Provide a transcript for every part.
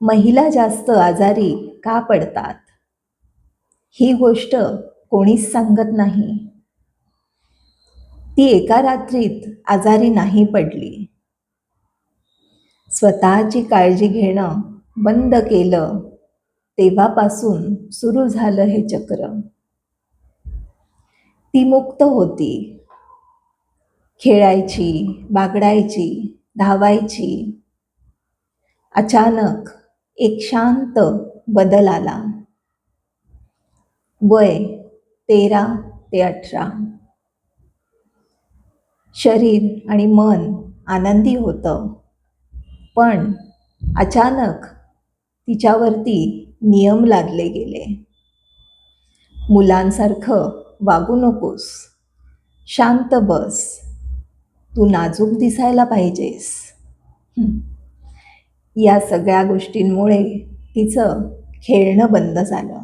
महिला जास्त आजारी का पडतात ही गोष्ट कोणीच सांगत नाही. ती एका रात्रीत आजारी नाही पडली. स्वतःची काळजी घेणं बंद केलं तेव्हापासून सुरू झालं हे चक्र. ती मुक्त होती. खेळायची, बागडायची, धावायची. अचानक एक शांत बदल आला. वय 13 ते 18. शरीर आणि मन आनंदी होतं, पण अचानक तिच्यावरती नियम लादले गेले. मुलांसारखं वागू नकोस, शांत बस, तू नाजूक दिसायला पाहिजेस. या सगळ्या गोष्टींमुळे तिचं खेळणं बंद झालं.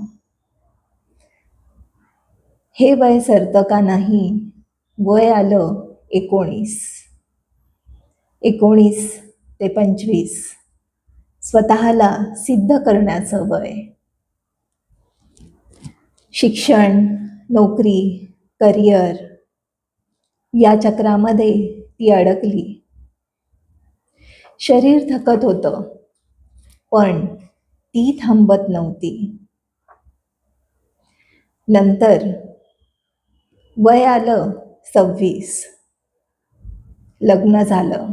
हे वय सरतं का नाही? वय आलं 19. 19 ते 25 स्वतःला सिद्ध करण्याचं वय. शिक्षण, नोकरी, करिअर या चक्रामध्ये ती अडकली. शरीर थकत होतं, पण ती थांबत नव्हती. नंतर वय आलं 26. लग्न झालं.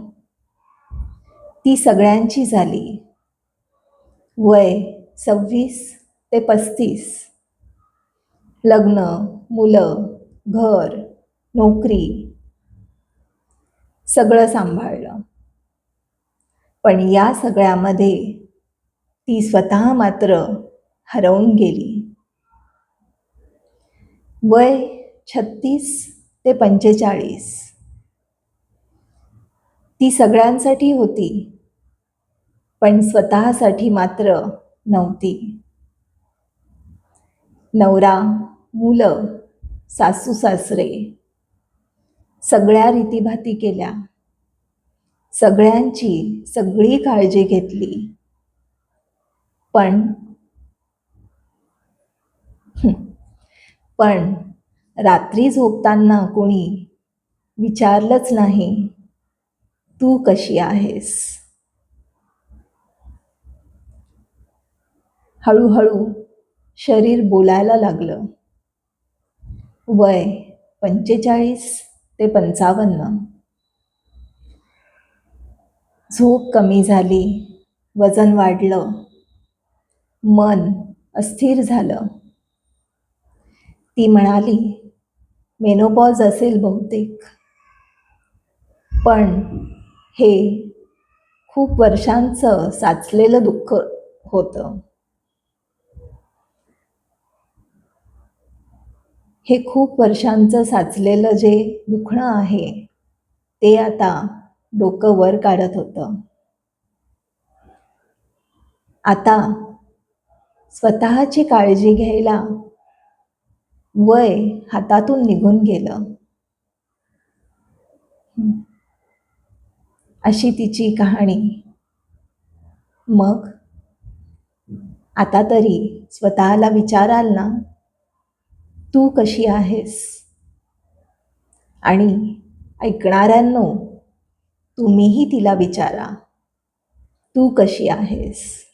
ती सगळ्यांची झाली. वय 26 ते 35. लग्न, मुलं, घर, नोकरी सगळं सांभाळलं. पण या सगळ्यामध्ये ती स्वतः मात्र हरवून गेली. वय 36 ते 45. ती सगळ्यांसाठी होती, पण स्वतःसाठी मात्र नव्हती. नवरा, मुलं, सासू सासरे सगळ्या रीतीभाती केल्या. सगळ्यांची सगळी काळजी घेतली. पण रात्री झोपताना कोणी विचारलंच नाही, तू कशी आहेस? हळूहळू शरीर बोलायला लागलं. वय 45 ते 55. झोप कमी झाली, वजन वाढलं, मन अस्थिर झालं. ती म्हणाली, मेनोपॉज असेल बहुतेक. पण हे खूप वर्षांचं साचलेलं दुःख होतं. हे खूप वर्षांचं साचलेलं जे दुखणं आहे ते आता डोकं वर काढत होतं. आता स्वतःची काळजी घ्यायला वय हातातून निघून गेलं. अशी तिची कहाणी. मग आता तरी स्वतःला विचाराल ना, तू कशी आहेस? आणि ऐकणाऱ्यांनो, तुम्हीही तिला विचारा, तू कशी आहेस?